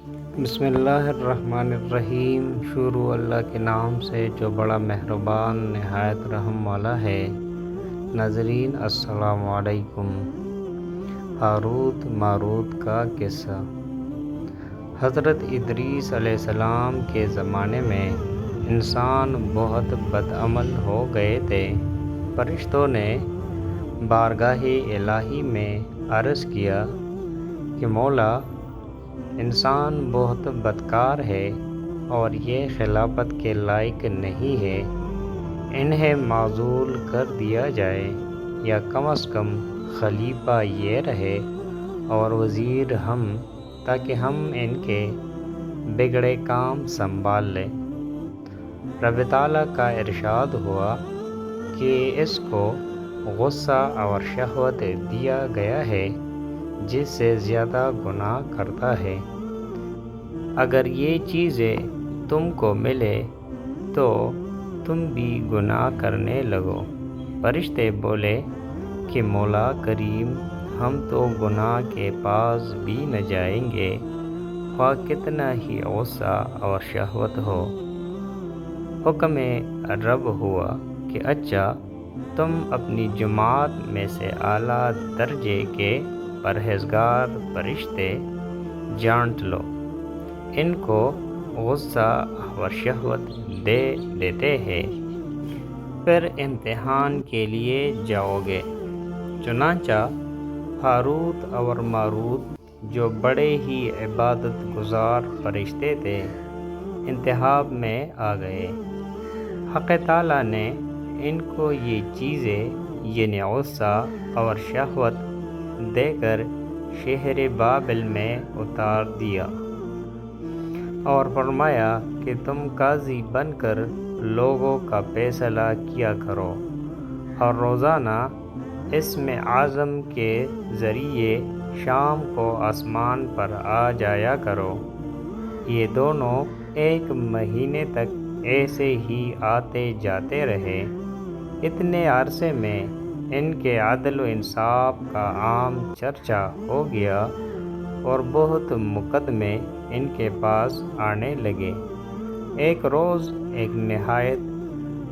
بسم اللہ الرحمن الرحیم۔ شروع اللہ کے نام سے جو بڑا مہربان نہایت رحم والا ہے۔ ناظرین السلام علیکم۔ ہاروت ماروت کا قصہ۔ حضرت ادریس علیہ السلام کے زمانے میں انسان بہت بدعمل ہو گئے تھے۔ فرشتوں نے بارگاہ الہی میں عرض کیا کہ مولا، انسان بہت بدکار ہے اور یہ خلافت کے لائق نہیں ہے، انہیں معزول کر دیا جائے یا کم از کم خلیفہ یہ رہے اور وزیر ہم، تاکہ ہم ان کے بگڑے کام سنبھال لیں۔ رب تعالیٰ کا ارشاد ہوا کہ اس کو غصہ اور شہوت دیا گیا ہے جس سے زیادہ گناہ کرتا ہے۔ اگر یہ چیزیں تم کو ملے تو تم بھی گناہ کرنے لگو۔ فرشتے بولے کہ مولا کریم، ہم تو گناہ کے پاس بھی نہ جائیں گے، خواہ کتنا ہی غصہ اور شہوت ہو۔ حکم رب ہوا کہ اچھا، تم اپنی جماعت میں سے اعلیٰ درجے کے پرہیزگار فرشتے جانٹ لو، ان کو غصہ اور شہوت دے دیتے ہیں، پھر امتحان کے لیے جاؤ گے۔ چنانچہ ہاروت اور ماروت، جو بڑے ہی عبادت گزار فرشتے تھے، انتخاب میں آ گئے۔ حق تعالیٰ نے ان کو یہ چیزیں یعنی غصہ اور شہوت دے کر شہر بابل میں اتار دیا اور فرمایا کہ تم قاضی بن کر لوگوں کا فیصلہ کیا کرو اور روزانہ اسم اعظم کے ذریعے شام کو آسمان پر آ جایا کرو۔ یہ دونوں 1 مہینے تک ایسے ہی آتے جاتے رہے۔ اتنے عرصے میں ان کے عدل و انصاف کا عام چرچا ہو گیا اور بہت مقدمے ان کے پاس آنے لگے۔ ایک روز ایک نہایت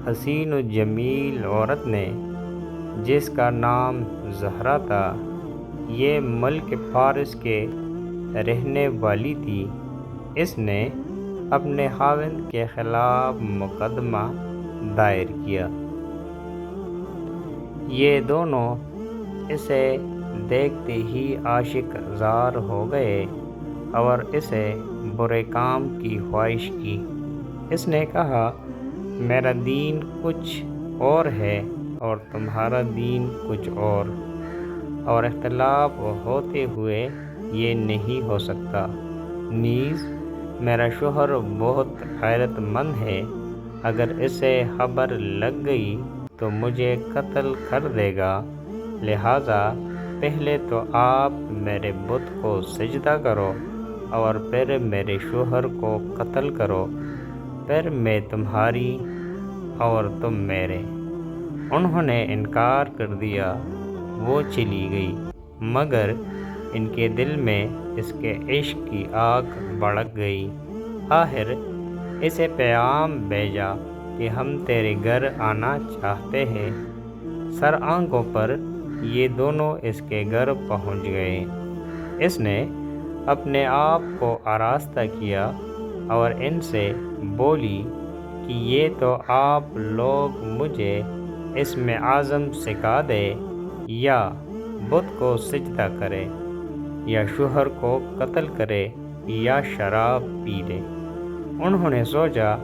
حسین و جمیل عورت نے، جس کا نام زہرا تھا، یہ ملک فارس کے رہنے والی تھی، اس نے اپنے خاوند کے خلاف مقدمہ دائر کیا۔ یہ دونوں اسے دیکھتے ہی عاشق زار ہو گئے اور اسے برے کام کی خواہش کی۔ اس نے کہا، میرا دین کچھ اور ہے اور تمہارا دین کچھ اور اختلاف ہوتے ہوئے یہ نہیں ہو سکتا۔ نیز میرا شوہر بہت غیرت مند ہے، اگر اسے خبر لگ گئی تو مجھے قتل کر دے گا، لہٰذا پہلے تو آپ میرے بت کو سجدہ کرو اور پھر میرے شوہر کو قتل کرو، پھر میں تمہاری اور تم میرے۔ انہوں نے انکار کر دیا۔ وہ چلی گئی، مگر ان کے دل میں اس کے عشق کی آگ بھڑک گئی۔ آخر اسے پیغام بھیجا کہ ہم تیرے گھر آنا چاہتے ہیں۔ سر آنکھوں پر یہ دونوں اس کے گھر پہنچ گئے۔ اس نے اپنے آپ کو آراستہ کیا اور ان سے بولی کہ یہ تو آپ لوگ مجھے اسم اعظم سکھا دے، یا بت کو سجدہ کرے، یا شوہر کو قتل کرے، یا شراب پی لے۔ انہوں نے سوچا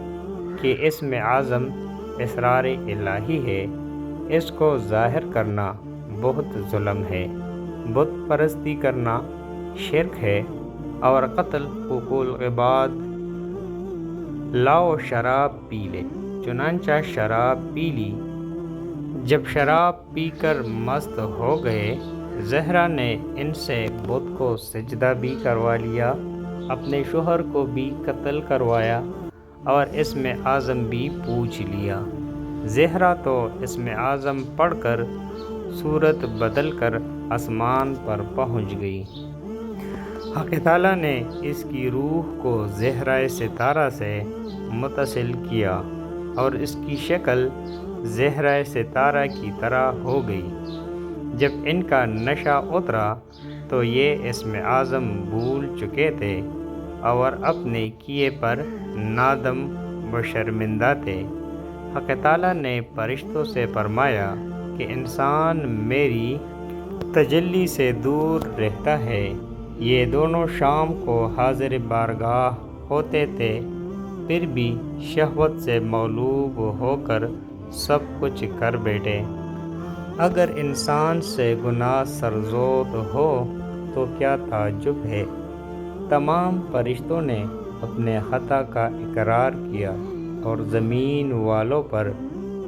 کہ اسم اعظم اسرار الہی ہے، اس کو ظاہر کرنا بہت ظلم ہے، بت پرستی کرنا شرک ہے، اور قتل حقوق العباد۔ لاؤ شراب پی لے۔ چنانچہ شراب پی لی۔ جب شراب پی کر مست ہو گئے، زہرا نے ان سے بت کو سجدہ بھی کروا لیا، اپنے شوہر کو بھی قتل کروایا اور اسم اعظم بھی پوچھ لیا۔ زہرا تو اسم اعظم پڑھ کر صورت بدل کر آسمان پر پہنچ گئی۔ حق تعالیٰ نے اس کی روح کو زہرۂ ستارہ سے متصل کیا اور اس کی شکل زہرۂ ستارہ کی طرح ہو گئی۔ جب ان کا نشہ اترا تو یہ اسم اعظم بھول چکے تھے اور اپنے کیے پر نادم و شرمندہ تھے۔ حق تعالیٰ نے فرشتوں سے فرمایا کہ انسان میری تجلی سے دور رہتا ہے۔ یہ دونوں شام کو حاضر بارگاہ ہوتے تھے، پھر بھی شہوت سے مغلوب ہو کر سب کچھ کر بیٹھے۔ اگر انسان سے گناہ سرزود ہو تو کیا تعجب ہے۔ تمام فرشتوں نے اپنے خطا کا اقرار کیا اور زمین والوں پر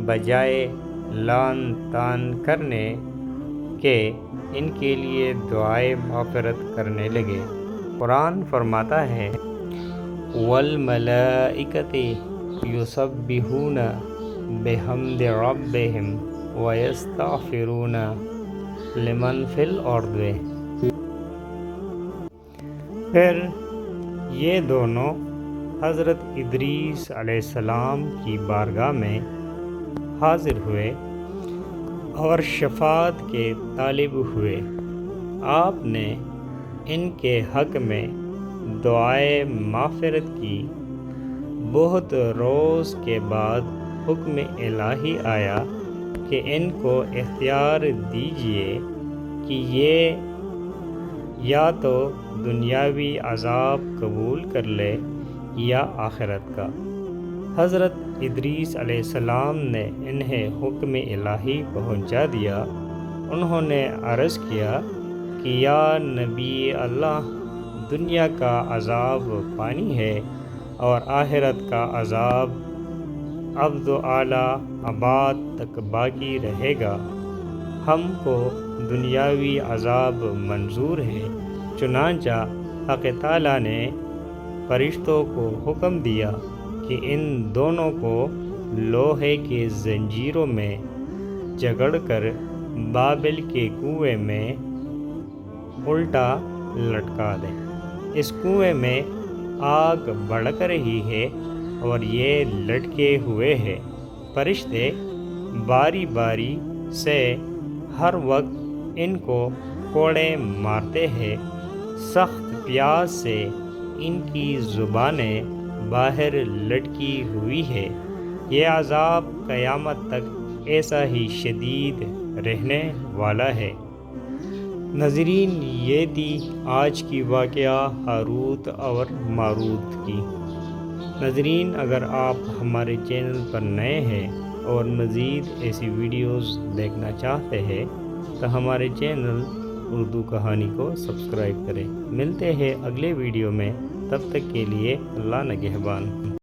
بجائے لعن طعن کرنے کے ان کے لیے دعائے مغفرت کرنے لگے۔ قرآن فرماتا ہے وَالْمَلَائِكَةِ يُسَبِّحُونَ بِحَمْدِ رَبِّهِمْ وَيَسْتَغْفِرُونَ لِمَنْ فِي الْأَرْضِ۔ پھر یہ دونوں حضرت ادریس علیہ السلام کی بارگاہ میں حاضر ہوئے اور شفاعت کے طالب ہوئے۔ آپ نے ان کے حق میں دعائے مغفرت کی۔ بہت روز کے بعد حکم الہی آیا کہ ان کو اختیار دیجیے کہ یہ یا تو دنیاوی عذاب قبول کر لے یا آخرت کا۔ حضرت ادریس علیہ السلام نے انہیں حکم الہی پہنچا دیا۔ انہوں نے عرض کیا کہ یا نبی اللہ، دنیا کا عذاب فانی ہے اور آخرت کا عذاب ابد اعلیٰ اباد تک باقی رہے گا۔ ہم کو دنیاوی عذاب منظور ہے۔ چنانچہ حق تعالیٰ نے فرشتوں کو حکم دیا کہ ان دونوں کو لوہے کے زنجیروں میں جکڑ کر بابل کے کنویں میں الٹا لٹکا دیں۔ اس کنویں میں آگ بھڑک رہی ہے اور یہ لٹکے ہوئے ہیں۔ فرشتے باری باری سے ہر وقت ان کو کوڑے مارتے ہیں۔ سخت پیاس سے ان کی زبانیں باہر لٹکی ہوئی ہے۔ یہ عذاب قیامت تک ایسا ہی شدید رہنے والا ہے۔ ناظرین، یہ تھی آج کی واقعہ ہاروت اور ماروت کی۔ ناظرین، اگر آپ ہمارے چینل پر نئے ہیں اور مزید ایسی ویڈیوز دیکھنا چاہتے ہیں تو ہمارے چینل اردو کہانی کو سبسکرائب کریں۔ ملتے ہیں اگلے ویڈیو میں، تب تک کے لیے اللہ نگہبان۔